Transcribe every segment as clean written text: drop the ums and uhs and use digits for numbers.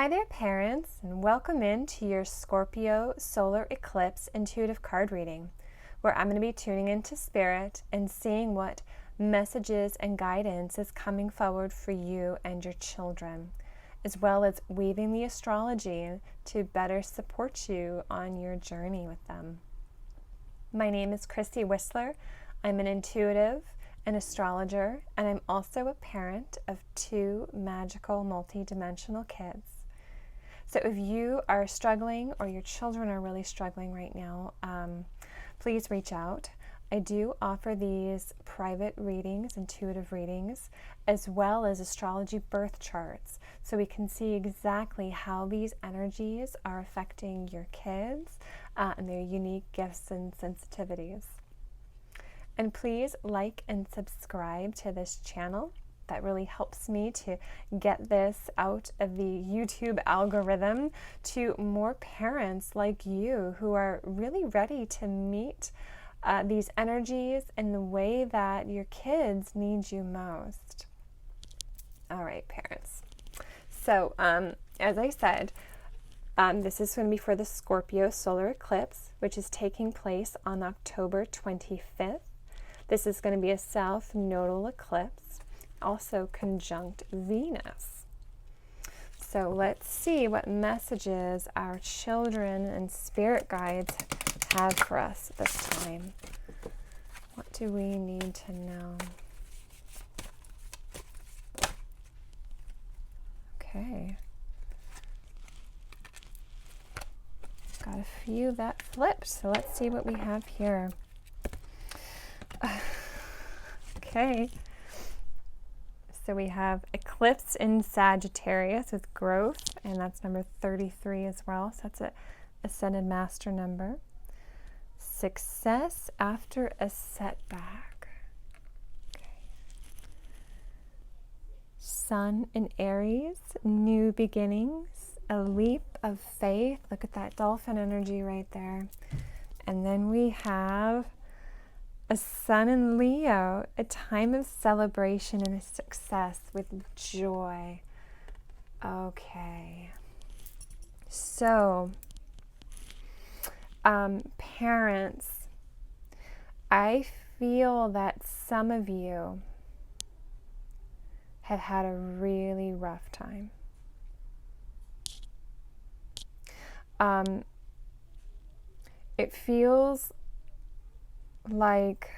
Hi there, parents, and welcome into your Scorpio solar eclipse intuitive card reading, where I'm going to be tuning into spirit and seeing what messages and guidance is coming forward for you and your children, as well as weaving the astrology to better support you on your journey with them. My name is Christy Whistler. I'm an intuitive, an astrologer, and I'm also a parent of 2 magical multi-dimensional kids. So if you are struggling or your children are really struggling right now, please reach out. I do offer these private readings, intuitive readings, as well as astrology birth charts, so we can see exactly how these energies are affecting your kids and their unique gifts and sensitivities. And please like and subscribe to this channel. That really helps me to get this out of the YouTube algorithm to more parents like you who are really ready to meet these energies in the way that your kids need you most. All right, parents. So, as I said, this is going to be for the Scorpio solar eclipse, which is taking place on October 25th. This is going to be a south nodal eclipse, also conjunct Venus. So let's see what messages our children and spirit guides have for us this time. What do we need to know? Okay. Got a few that flipped, so let's see what we have here. Okay. So we have eclipse in Sagittarius with growth, and that's number 33 as well. So that's a ascended master number. Success after a setback. Okay. Sun in Aries, new beginnings, a leap of faith. Look at that dolphin energy right there. And then we have a sun in Leo, a time of celebration and a success with joy. Okay. So, parents, I feel that some of you have had a really rough time. It feels like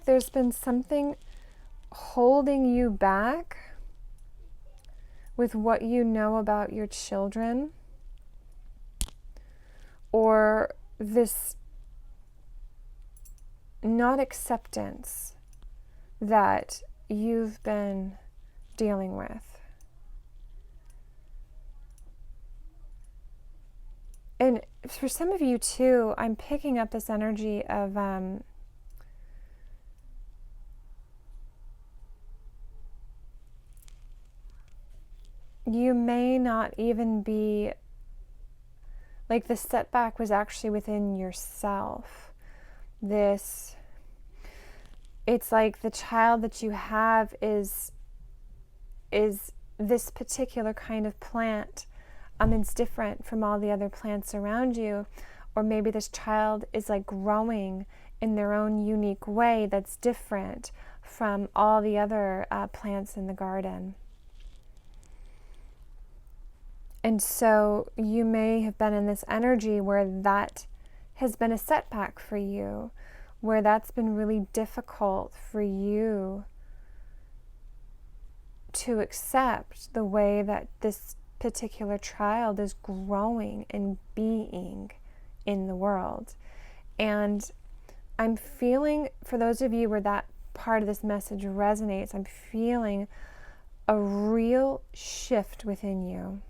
there's been something holding you back with what you know about your children, or this not acceptance that you've been dealing with. And for some of you too, I'm picking up this energy of you may not even be, like, the setback was actually within yourself. It's like the child that you have is this particular kind of plant. It's different from all the other plants around you, or maybe this child is like growing in their own unique way that's different from all the other plants in the garden. And so you may have been in this energy where that has been a setback for you, where that's been really difficult for you to accept the way that this particular child is growing and being in the world. And I'm feeling, for those of you where that part of this message resonates, I'm feeling a real shift within you.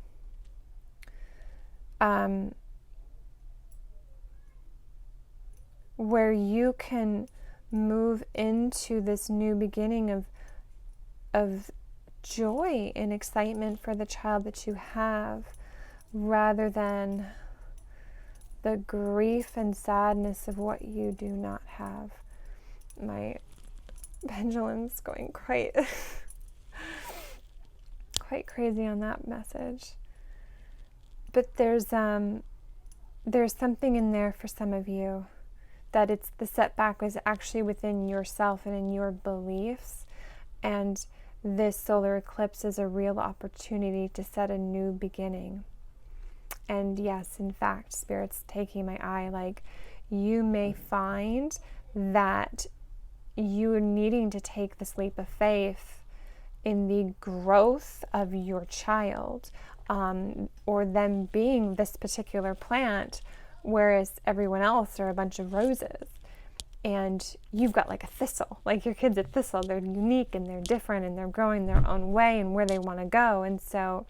Where you can move into this new beginning of joy and excitement for the child that you have, rather than the grief and sadness of what you do not have. My pendulum's going quite quite crazy on that message. But there's something in there for some of you, that it's the setback was actually within yourself and in your beliefs. And this solar eclipse is a real opportunity to set a new beginning. And yes, in fact, Spirit's taking my eye, like you may find that you're needing to take this leap of faith in the growth of your child, or them being this particular plant, whereas everyone else are a bunch of roses. And you've got like a thistle, like your kid's a thistle. They're unique and they're different and they're growing their own way and where they want to go. And so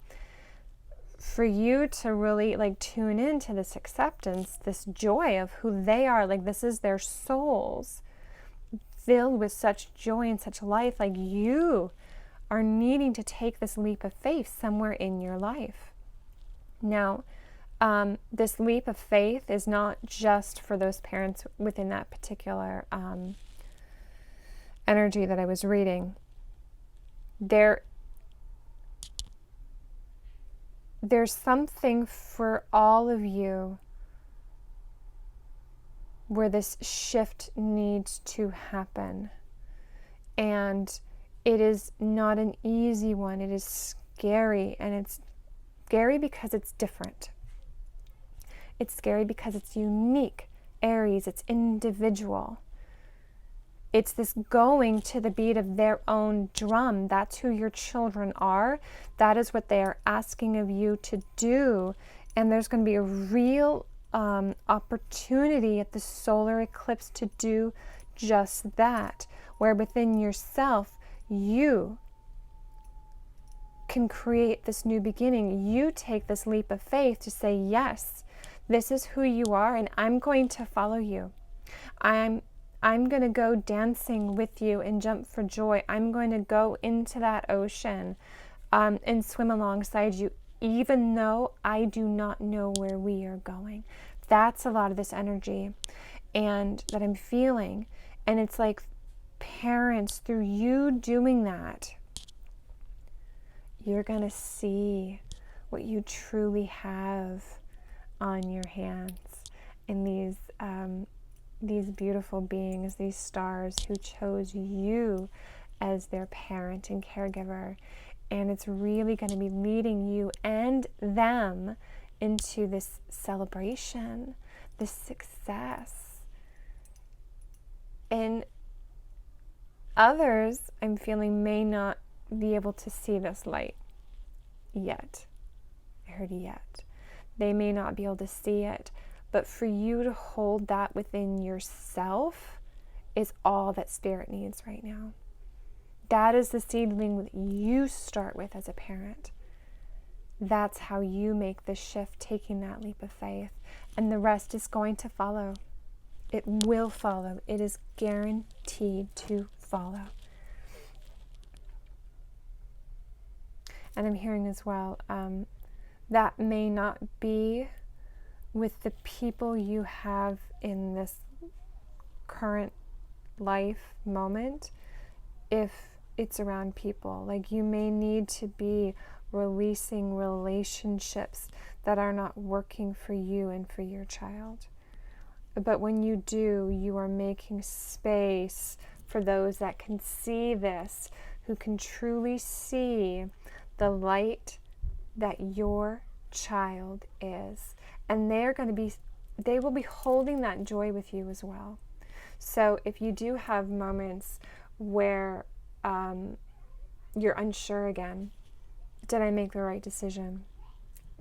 for you to really like tune into this acceptance, this joy of who they are, like this is their souls filled with such joy and such life, like you are needing to take this leap of faith somewhere in your life. Now, this leap of faith is not just for those parents within that particular energy that I was reading. There's something for all of you where this shift needs to happen. And it is not an easy one. It is scary, and it's scary because it's different. It's scary because it's unique. Aries, it's individual. It's this going to the beat of their own drum. That's who your children are. That is what they are asking of you to do. And there's going to be a real opportunity at the solar eclipse to do just that, where within yourself, you can create this new beginning. You take this leap of faith to say, yes, this is who you are, and I'm going to follow you. I'm going to go dancing with you and jump for joy. I'm going to go into that ocean and swim alongside you, even though I do not know where we are going. That's a lot of this energy and that I'm feeling. And it's like, parents, through you doing that, you're going to see what you truly have on your hands in these beautiful beings, these stars who chose you as their parent and caregiver. And it's really going to be leading you and them into this celebration, this success. And others, I'm feeling, may not be able to see this light yet. I heard yet. They may not be able to see it, but for you to hold that within yourself is all that Spirit needs right now. That is the seedling that you start with as a parent. That's how you make the shift, taking that leap of faith. And the rest is going to follow. It will follow. It is guaranteed to follow. And I'm hearing as well, that may not be with the people you have in this current life moment, if it's around people. Like, you may need to be releasing relationships that are not working for you and for your child. But when you do, you are making space for those that can see this, who can truly see the light that your child is. And they will be holding that joy with you as well. So if you do have moments where you're unsure again, did I make the right decision?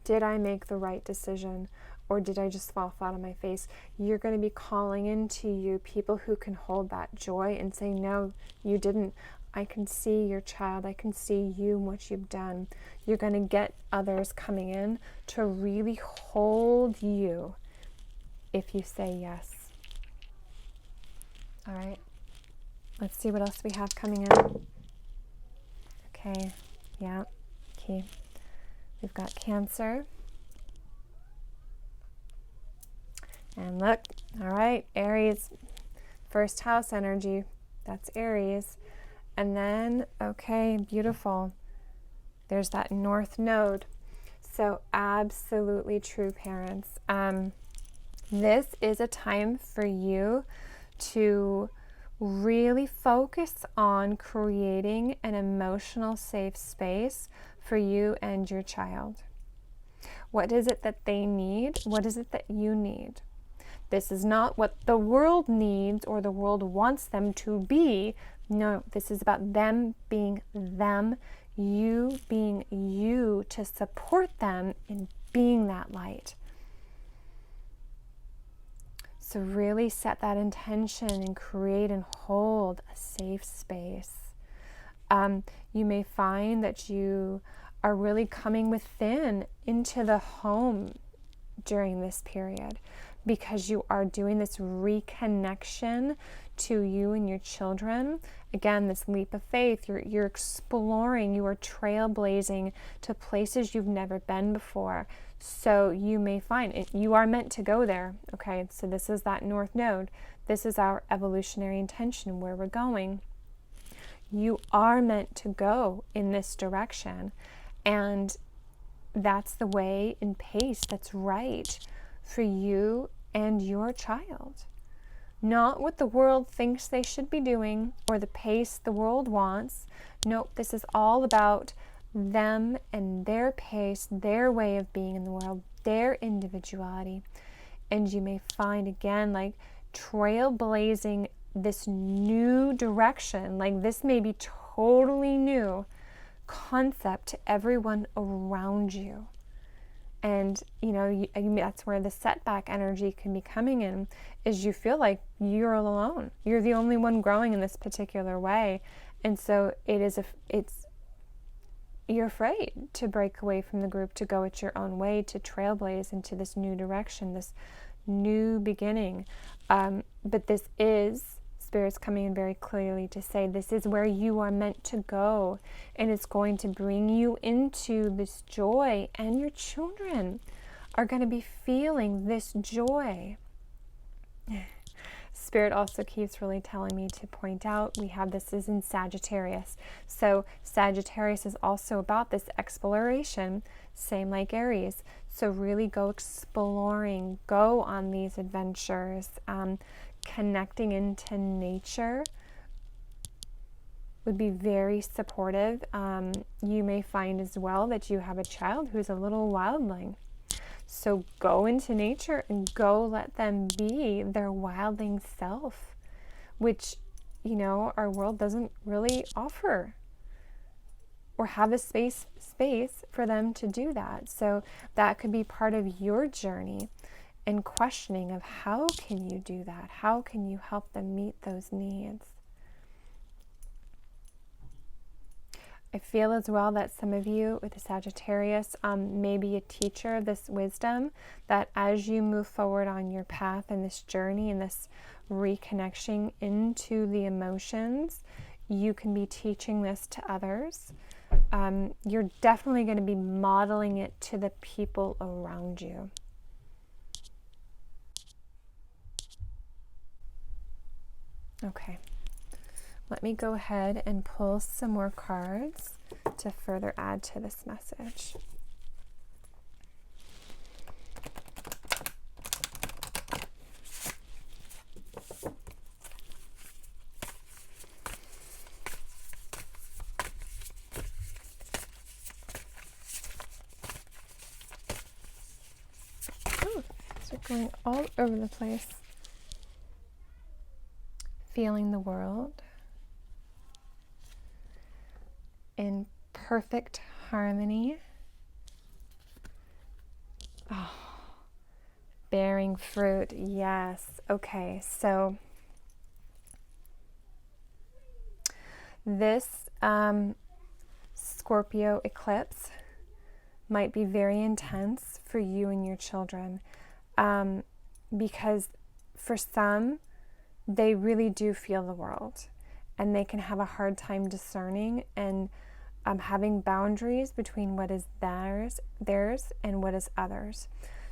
Did I make the right decision? Or did I just fall flat on my face? You're going to be calling into you people who can hold that joy and say, no, you didn't. I can see your child. I can see you and what you've done. You're going to get others coming in to really hold you if you say yes. All right. Let's see what else we have coming in. Okay. Yeah. Okay. We've got Cancer. And look, all right, Aries, first house energy, that's Aries. And then, okay, beautiful. There's that North Node. So absolutely true, parents. This is a time for you to really focus on creating an emotional safe space for you and your child. What is it that they need? What is it that you need? This is not what the world needs or the world wants them to be. No, this is about them being them, you being you, to support them in being that light. So really set that intention and create and hold a safe space. You may find that you are really coming within into the home during this period, because you are doing this reconnection to you and your children. Again, this leap of faith, you're exploring, you are trailblazing to places you've never been before. So you may find it, you are meant to go there. Okay, so this is that North Node. This is our evolutionary intention, where we're going. You are meant to go in this direction, and that's the way and pace that's right for you and your child. Not what the world thinks they should be doing or the pace the world wants. Nope, this is all about them and their pace, their way of being in the world, their individuality. And you may find, again, like trailblazing this new direction, like this may be totally new concept to everyone around you. And that's where the setback energy can be coming in, is you feel like you're alone, you're the only one growing in this particular way. And so you're afraid to break away from the group, to go it your own way, to trailblaze into this new direction, this new beginning. But this is Spirit's coming in very clearly to say this is where you are meant to go, and it's going to bring you into this joy, and your children are going to be feeling this joy. Spirit also keeps really telling me to point out, we have this is in Sagittarius. So Sagittarius is also about this exploration, same like Aries. So really go exploring, go on these adventures, connecting into nature would be very supportive. You may find as well that you have a child who's a little wildling. So go into nature and go let them be their wildling self, which, our world doesn't really offer or have a space for them to do that. So that could be part of your journey and questioning of how can you do that? How can you help them meet those needs? I feel as well that some of you with the Sagittarius may be a teacher of this wisdom, that as you move forward on your path and this journey and this reconnection into the emotions, you can be teaching this to others. You're definitely going to be modeling it to the people around you. Okay. Let me go ahead and pull some more cards to further add to this message. Oh, these are going all over the place. Feeling the world in perfect harmony. Oh, bearing fruit. Yes. Okay. So this Scorpio eclipse might be very intense for you and your children, because for some, they really do feel the world, and they can have a hard time discerning and having boundaries between what is theirs and what is others.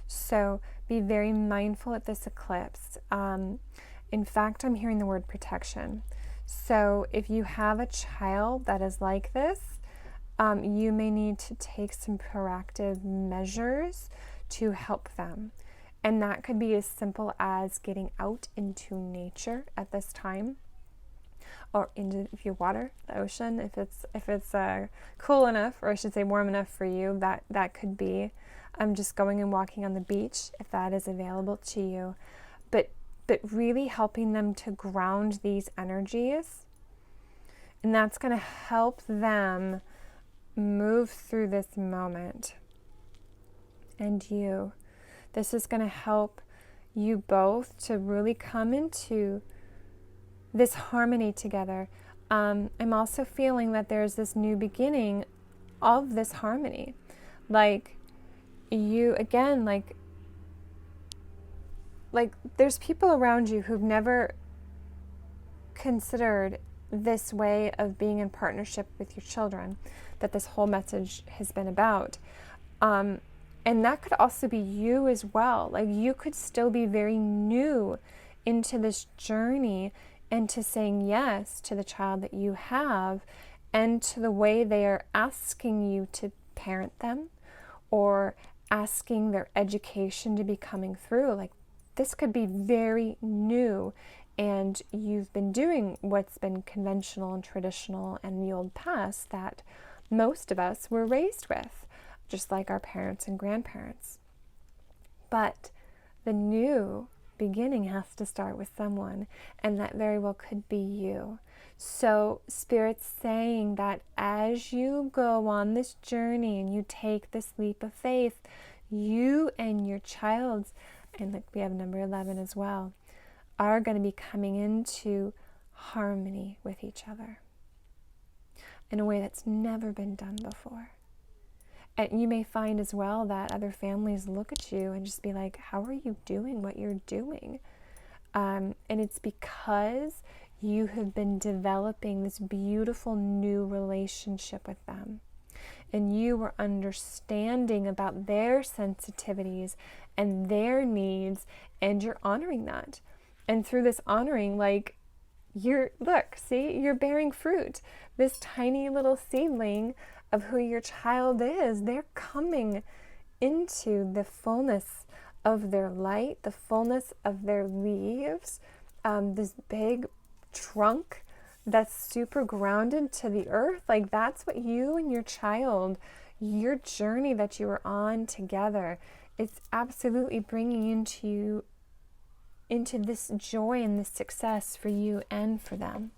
So be very mindful at this eclipse. In fact, I'm hearing the word protection. So if you have a child that is like this, you may need to take some proactive measures to help them. And that could be as simple as getting out into nature at this time, or into, if you water, the ocean, if it's cool enough, or I should say warm enough for you, that could be just going and walking on the beach if that is available to you. But really helping them to ground these energies, and that's going to help them move through this moment. And this is going to help you both to really come into this harmony together. I'm also feeling that there's this new beginning of this harmony. Like you, again, like there's people around you who've never considered this way of being in partnership with your children, that this whole message has been about. And that could also be you as well. Like you could still be very new into this journey and to saying yes to the child that you have and to the way they are asking you to parent them or asking their education to be coming through. Like this could be very new, and you've been doing what's been conventional and traditional and the old past that most of us were raised with, just like our parents and grandparents. But the new beginning has to start with someone, and that very well could be you. So Spirit's saying that as you go on this journey and you take this leap of faith, you and your child's, and like we have number 11 as well, are going to be coming into harmony with each other in a way that's never been done before. And you may find as well that other families look at you and just be like, how are you doing what you're doing? And it's because you have been developing this beautiful new relationship with them. And you were understanding about their sensitivities and their needs, and you're honoring that. And through this honoring, like, you're bearing fruit. This tiny little seedling of who your child is, they're coming into the fullness of their light, the fullness of their leaves, this big trunk that's super grounded to the earth. Like that's what you and your child, your journey that you are on together, it's absolutely bringing into this joy and this success for you and for them.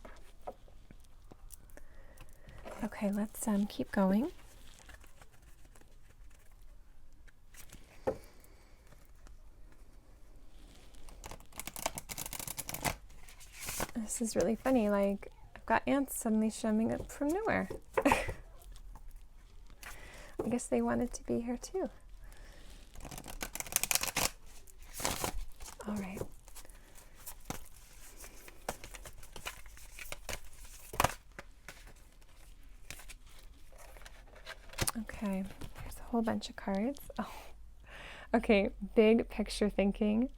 Okay, let's keep going. This is really funny. Like, I've got ants suddenly showing up from nowhere. I guess they wanted to be here too. All right. Okay, here's a whole bunch of cards. Oh. Okay, big picture thinking,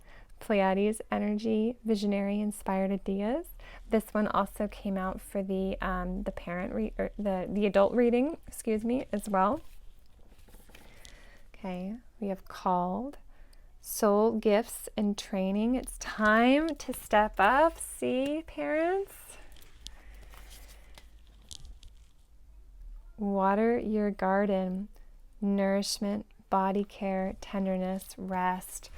Pleiades energy, visionary, inspired ideas. This one also came out for the the adult reading, as well. Okay, we have called, soul gifts and training. It's time to step up. See, parents? Water your garden, nourishment, body care, tenderness, rest.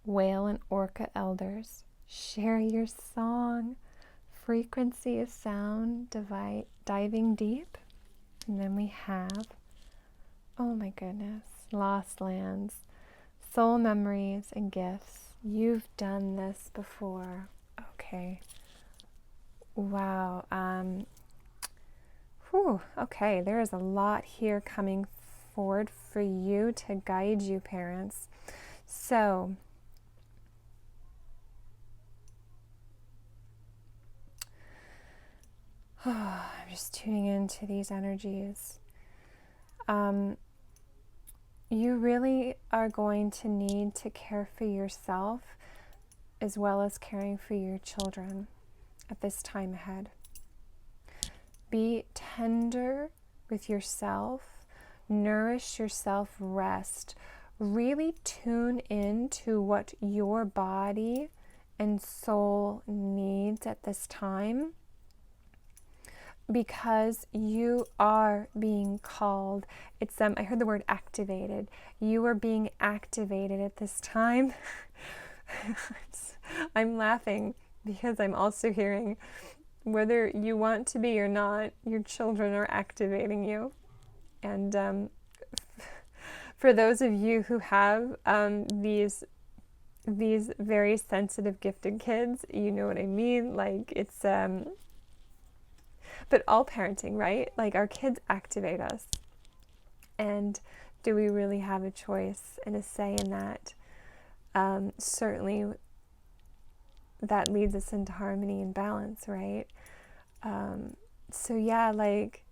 Whale and orca elders, share your song, frequency of sound, diving deep. And then we have, oh my goodness, lost lands, soul memories and gifts. You've done this before. Okay. Wow. Okay, there is a lot here coming forward for you to guide you, parents. So, I'm just tuning into these energies. You really are going to need to care for yourself as well as caring for your children at this time ahead. Be tender with yourself, nourish yourself, rest. Really tune in to what your body and soul needs at this time, because you are being called. It's I heard the word activated. You are being activated at this time. I'm laughing because I'm also hearing, whether you want to be or not, your children are activating you. And for those of you who have these very sensitive, gifted kids, you know what I mean. Like, it's but all parenting, right? Like, our kids activate us, and do we really have a choice and a say in that? Certainly that leads us into harmony and balance, right? So yeah, like,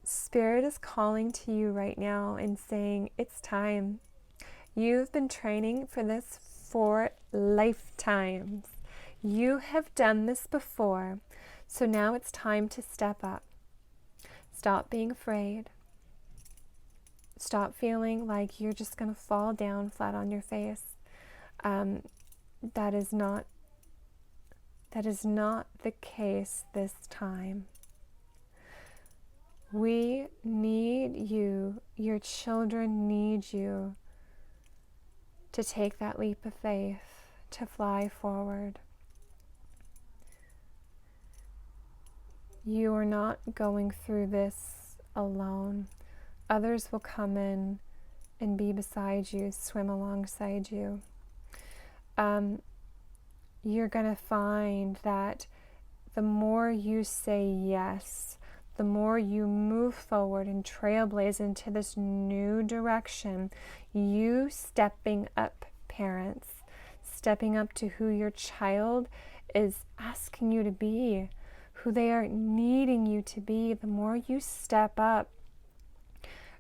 Spirit is calling to you right now and saying, it's time. You've been training for this for lifetimes. You have done this before. So now it's time to step up. Stop being afraid. Stop feeling like you're just going to fall down flat on your face. That is not the case this time. We need you. Your children need you to take that leap of faith, to fly forward. You are not going through this alone. Others will come in and be beside you, swim alongside you. You're going to find that the more you say yes, the more you move forward and trailblaze into this new direction, you stepping up, parents, stepping up to who your child is asking you to be, who they are needing you to be, the more you step up,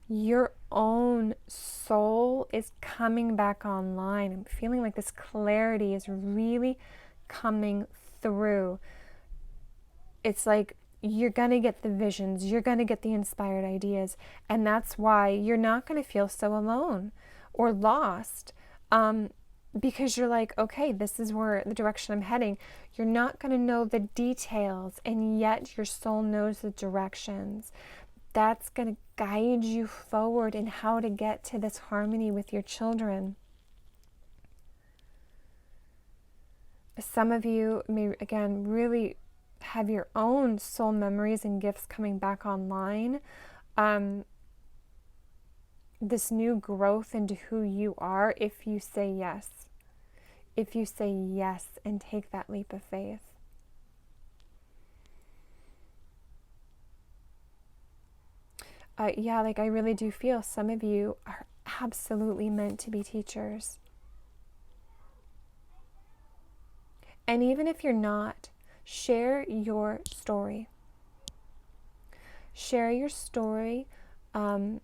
your own soul is coming back online. I'm feeling like this clarity is really coming through. It's like you're going to get the visions, you're going to get the inspired ideas, and that's why you're not going to feel so alone or lost, because you're like, okay, this is where the direction I'm heading. You're not going to know the details, and yet your soul knows the directions. That's going to guide you forward in how to get to this harmony with your children. Some of you may, again, really have your own soul memories and gifts coming back online. This new growth into who you are, if you say yes. If you say yes and take that leap of faith. Yeah, like, I really do feel some of you are absolutely meant to be teachers. And even if you're not, share your story. Share your story. Don't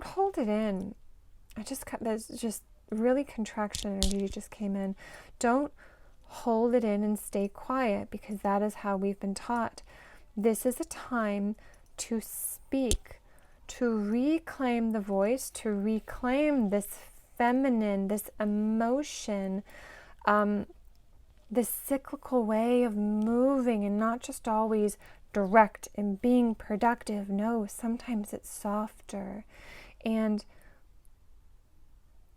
hold it in. There's just really contraction energy just came in. Don't hold it in and stay quiet, because that is how we've been taught. This is a time to speak, to reclaim the voice, to reclaim this feminine, this emotion, this cyclical way of moving, and not just always direct and being productive. No, sometimes it's softer. And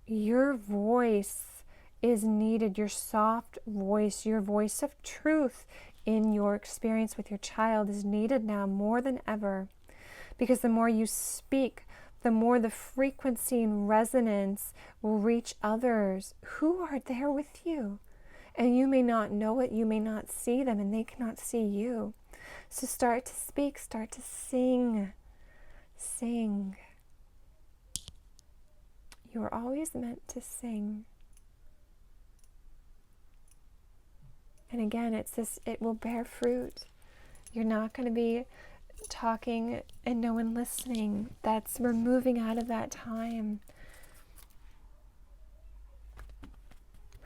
your voice is needed, your soft voice, your voice of truth in your experience with your child is needed now more than ever. Because the more you speak, the more the frequency and resonance will reach others who are there with you. And you may not know it, you may not see them, and they cannot see you. So start to speak, start to sing. Sing. You are always meant to sing. And again, it will bear fruit. You're not going to be talking and no one listening. We're moving out of that time.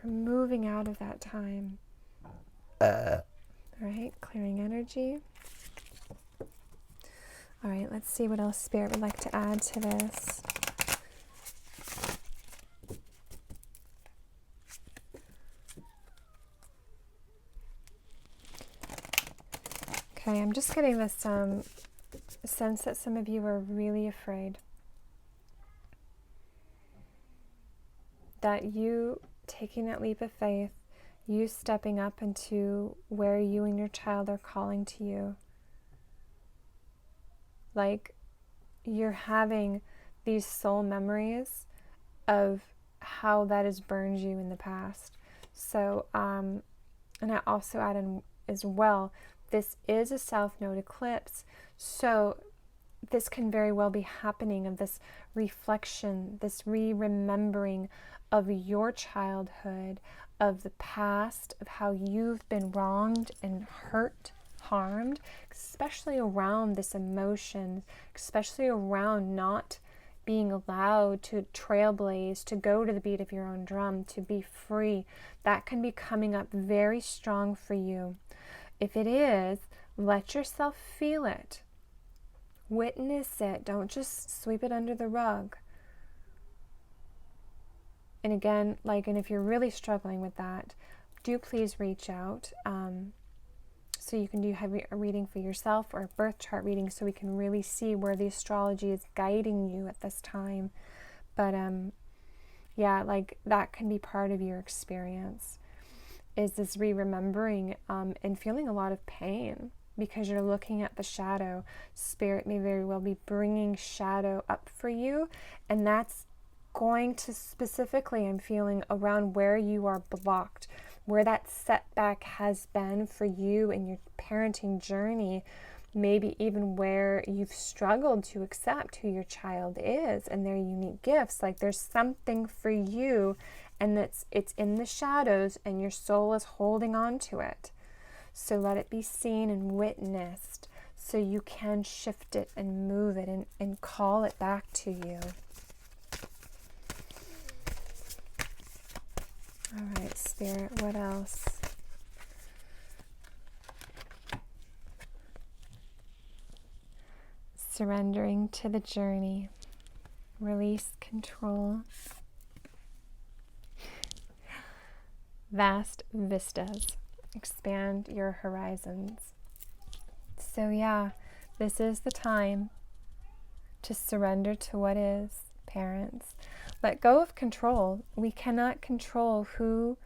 We're moving out of that time. All right, clearing energy. All right, let's see what else Spirit would like to add to this. Okay, I'm just getting this sense that some of you are really afraid. That you taking that leap of faith, you stepping up into where you and your child are calling to you. Like you're having these soul memories of how that has burned you in the past. So, and I also add in as well, this is a South Node eclipse. So this can very well be happening of this reflection, this re-remembering of your childhood, of the past, of how you've been wronged and hurt, harmed, especially around this emotion, especially around not being allowed to trailblaze, to go to the beat of your own drum, to be free. That can be coming up very strong for you. If it is, let yourself feel it. Witness it. Don't just sweep it under the rug. And again, and if you're really struggling with that, do please reach out so you can do a reading for yourself or a birth chart reading so we can really see where the astrology is guiding you at this time. But yeah, that can be part of your experience, is this re-remembering and feeling a lot of pain because you're looking at the shadow. Spirit may very well be bringing shadow up for you, and that's going to specifically, I'm feeling, around where you are blocked, where that setback has been for you in your parenting journey, maybe even where you've struggled to accept who your child is and their unique gifts. Like there's something for you, and it's in the shadows, and your soul is holding on to it. So let it be seen and witnessed so you can shift it and move it and call it back to you. All right, Spirit, what else? Surrendering to the journey. Release control. Vast vistas. Expand your horizons. So yeah, this is the time to surrender to what is, parents. Let go of control. We cannot control who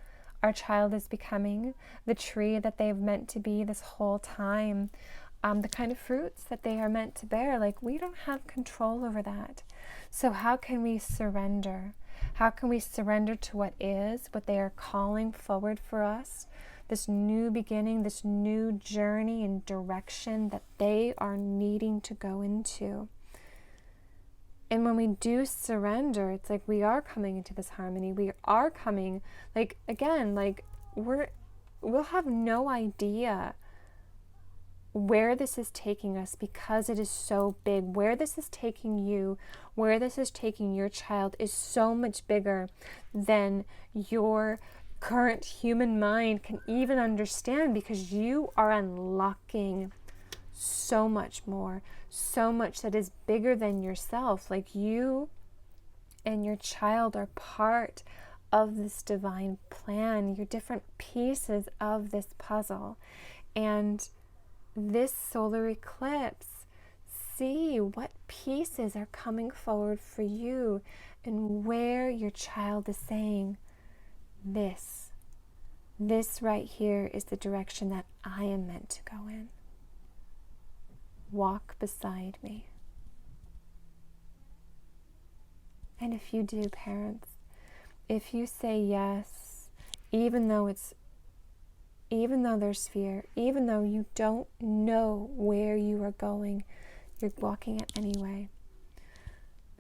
our child is becoming, the tree that they've meant to be this whole time, the kind of fruits that they are meant to bear. We don't have control over that. So how can we surrender? How can we surrender to what is, what they are calling forward for us? This new beginning, this new journey and direction that they are needing to go into. And when we do surrender, it's like we are coming into this harmony. We are coming, we'll have no idea where this is taking us because it is so big. Where this is taking you, where this is taking your child is so much bigger than your current human mind can even understand, because you are unlocking so much more, so much that is bigger than yourself. You and your child are part of this divine plan. You're different pieces of this puzzle. And this solar eclipse, see what pieces are coming forward for you and where your child is saying, this right here is the direction that I am meant to go in. Walk beside me. And if you do, parents, if you say yes, even though there's fear, even though you don't know where you are going, you're walking it anyway.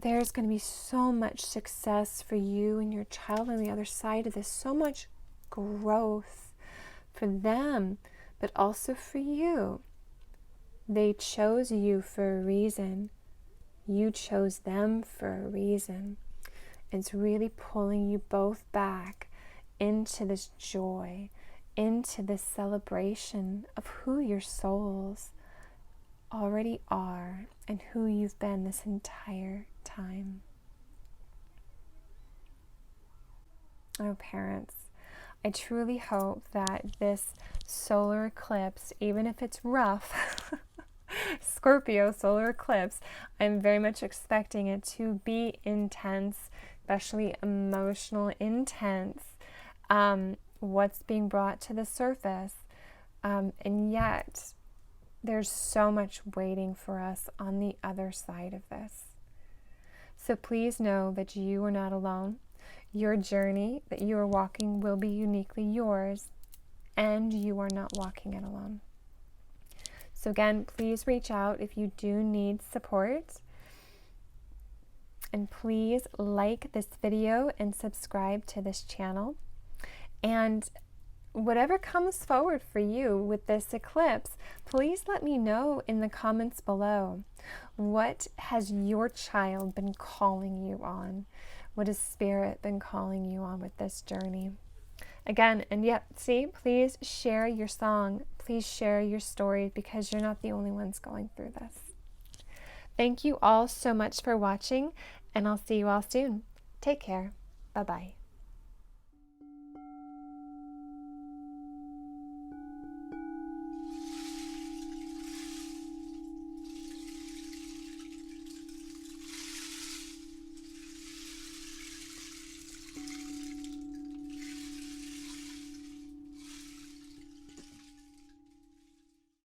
There's going to be so much success for you and your child on the other side of this, so much growth for them, but also for you. They chose you for a reason. You chose them for a reason. It's really pulling you both back into this joy, into this celebration of who your souls already are and who you've been this entire time. Oh, parents, I truly hope that this solar eclipse, even if it's rough, Scorpio solar eclipse, I'm very much expecting it to be intense, especially emotional, intense. What's being brought to the surface, and yet there's so much waiting for us on the other side of this. So please know that you are not alone. Your journey that you are walking will be uniquely yours, and you are not walking it alone. So again, please reach out if you do need support. And please like this video and subscribe to this channel. And whatever comes forward for you with this eclipse, please let me know in the comments below. What has your child been calling you on? What has Spirit been calling you on with this journey? Again, and yet, see, please share your song. Please share your story, because you're not the only ones going through this. Thank you all so much for watching, and I'll see you all soon. Take care. Bye-bye.